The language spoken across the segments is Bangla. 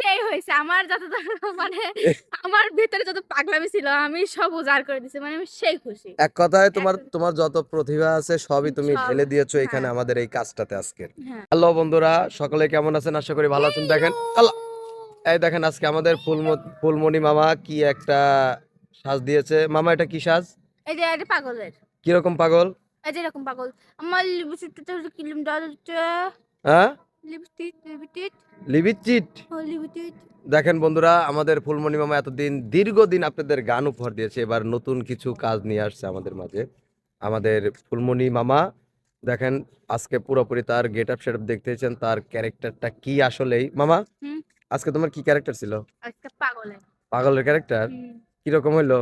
সেই হইছে আমার মানে আমার ভিতরে যত পাগলামি ছিল আমি সব উজাড় করে দিছি, মানে আমি সেই খুশি। এক কথায় তোমার যত প্রতিভা আছে সবই তুমি সব। ঢেলে দিয়েছো এখানে হ্যাঁ, আমাদের এই কাজটাতে আজকে। হ্যাঁ। হ্যালো বন্ধুরা, সকলে কেমন আছেন? আশা করি ভালো আছেন। দেখেন আল্লাহ, এই দেখেন আজকে আমাদের ফুলমণি মামা কি একটা সাজ দিয়েছে। মামা এটা কি সাজ? এই যে এটা পাগলের। কিরকম পাগল? এই যে এরকম পাগল। আমার লিপস্টিকটা কিলম ডালতে হ্যাঁ, লিপস্টিক লিবিচিট। ও লিপস্টিক। দেখেন বন্ধুরা, আমাদের ফুলমণি মামা এতদিন দীর্ঘদিন আপনাদের গান উপহার দিয়েছে, এবার নতুন কিছু কাজ নিয়ে আসছে আমাদের মাঝে। আমাদের ফুলমণি মামা দেখেন আজকে পুরোপুরি তার গেট আপ সেট আপ দেখতেছেন, তার ক্যারেক্টারটা কি আসলেই। মামা হুম, আজকে তোমার কি ক্যারেক্টার ছিল? একটা পাগলের। পাগলের ক্যারেক্টার? হুম। কিরকম হইলো?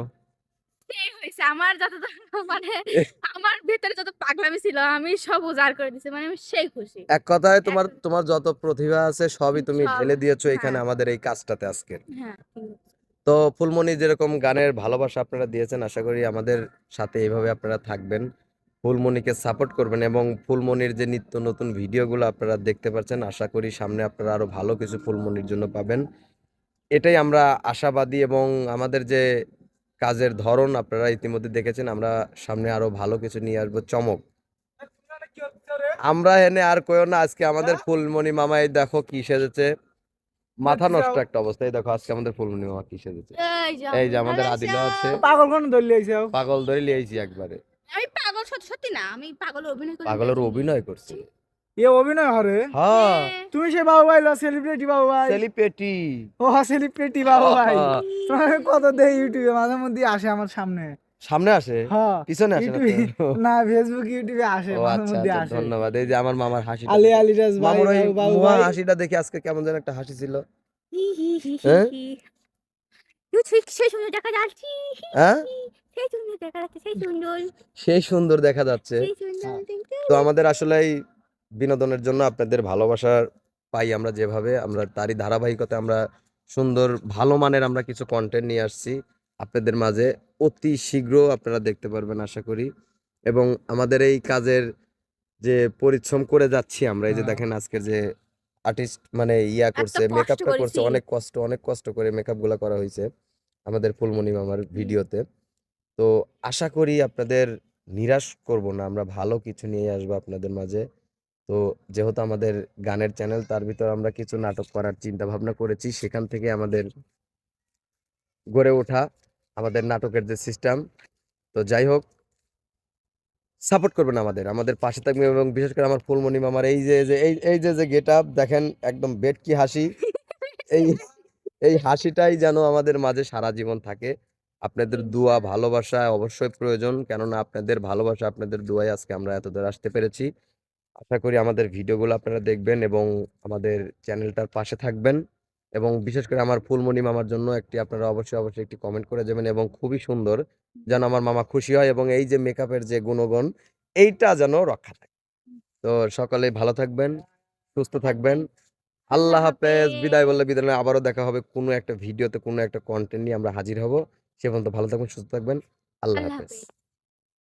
সেই হইছে আমার মানে আমার ভিতরে যত পাগলামি ছিল আমি সব উজাড় করে দিছি, মানে আমি সেই খুশি। এক কথায় এক তোমার যত প্রতিভা আছে সবই তুমি সব। ঢেলে দিয়েছো এখানে হ্যাঁ, আমাদের এই কাজটাতে আজকে। হ্যাঁ, ঠিক আছে। তো ফুলমণি যেরকম গানের ভালোবাসা আপনারা দিয়েছেন, আশা করি আমাদের সাথে এইভাবে আপনারা থাকবেন, ফুলমণিকে সাপোর্ট করবেন এবং ফুলমণির যে নিত্য নতুন ভিডিওগুলো আপনারা দেখতে পাচ্ছেন, আশা করি সামনে আপনারা আরো ভালো কিছু ফুলমণির জন্য পাবেন। এটাই আমরা আশাবাদী এবং আমাদের যে কাজের ধরন আপনারা ইতিমধ্যে দেখেছেন, আমরা সামনে আরো ভালো কিছু নিয়ে আসবো, চমক। আমরা এনে আর কইও না, আজকে আমাদের ফুলমণি মামা এই দেখো কি সেজেছে, মাথা নষ্ট একটা অবস্থা। এই দেখো আজকে আমাদের ফুলমণি মামা কি সেজেছে। এই যে এই যে আমাদের আমাদের আদিলও আছে, পাগল কোন ধরলি আইছে পাগল ধরে লিয়েছি একবারে। আমি পাগল, সত্যি সত্যি না, আমি পাগল অভিনয় করি পাগলের অভিনয় করছে। এ অভিনয় হরে হ্যাঁ, তুমি সে বাবু ভাই সেলিব্রিটি বাবু ভাই সেলিপেটি। ও সেলিব্রিটি বাবু ভাই তোমাকে কত দেয় ইউটিউবে মাঝে মধ্যে আসে আমার সামনে। সামনে আসে, হ্যাঁ পিছনে আসে না তো? ইউটিউবে না ফেসবুক ইউটিউবে আসে ও মাঝে আচ্ছা মধ্যে আচ্ছা, আসে। ধন্যবাদ। এই যে আমার মামার হাসিটা আলী দেখে। আলিরাজ ভাই মামুর ওই বাবু বাবু মুহা ভাই হাসিটা দেখে আজকে কেমন যেন একটা হাসি ছিল। হি হি হি হি হ্যাঁ হি। তুই ঠিক সেই সুন্দর দেখা যাচ্ছি। হি হি হ্যাঁ, হি। সেই সুন্দর দেখা যাচ্ছে, সেই সুন্দর, সেই সুন্দর দেখা যাচ্ছে। সেই সুন্দর দেখতে। তো আমাদের আসলে এই বিনোদনের জন্য আপনাদের ভালোবাসা পাই আমরা যেভাবে, আমরা তারই ধারাবাহিকতা আমরা সুন্দর ভালো মানের আমরা কিছু কন্টেন্ট নিয়ে আসছি আপনাদের মাঝে। অতি শীঘ্র আপনারা দেখতে পারবেন আশা করি। এবং আমাদের এই কাজের যে পরিশ্রম করে যাচ্ছি আমরা, এই যে দেখেন আজকের যে আর্টিস্ট মানে ইয়া এত করছে, কষ্ট মেকআপটা করছে, করেছি। অনেক কষ্ট করে মেকআপ গুলা করা হয়েছে আমাদের ফুলমণি মামার ভিডিওতে। তো আশা করি আপনাদের নিরাশ করব না, আমরা ভালো কিছু নিয়ে আসবো আপনাদের মাঝে। তো যেহেতু আমাদের গানের চ্যানেল, তার ভিতর আমরা কিছু নাটক করার চিন্তা ভাবনা করেছি, সেখান থেকে আমাদের গড়ে ওঠা আমাদের নাটকের যে সিস্টেম। তো যাই হোক, সাপোর্ট করবেন আমাদের, আমাদের পাশে থাকবেন এবং বিশেষ করে আমার ফুলমণি মামার এই যে গেট আপ দেখেন, একদম বেটকি হাসি। এই এই হাসিটাই যেন আমাদের মাঝে সারা জীবন থাকে। আপনাদের দোয়া ইনশাআল্লাহ। ভালোবাসা অবশ্যই প্রয়োজন, কেননা আপনাদের ভালোবাসা আপনাদের দোয়ায় আজকে আমরা এতদূর আসতে পেরেছি। আশা করি আমাদের ভিডিওগুলো আপনারা দেখবেন এবং আমাদের চ্যানেলটার পাশে থাকবেন এবং বিশেষ করে আমার ফুলমণি মামার জন্য একটি আপনারা অবশ্যই একটি কমেন্ট করে যাবেন এবং খুবই সুন্দর, যেন আমার মামা খুশি হয় এবং এই যে মেকআপের যে গুণগুণ এইটা যেন রক্ষা থাকে। তো সকলেই ভালো থাকবেন, সুস্থ থাকবেন। আল্লাহ আল্লাহ হাফেজ। বিদায় হাফেজ। বললে বিদায় নয়, আবারও দেখা হবে কোনো একটা ভিডিওতে, কোনো একটা কন্টেন্ট নিয়ে আমরা হাজির হব। সে পর্যন্ত ভালো থাকবেন, সুস্থ থাকবেন। আল্লাহ আল্লাহ হাফেজ। হাফেজ।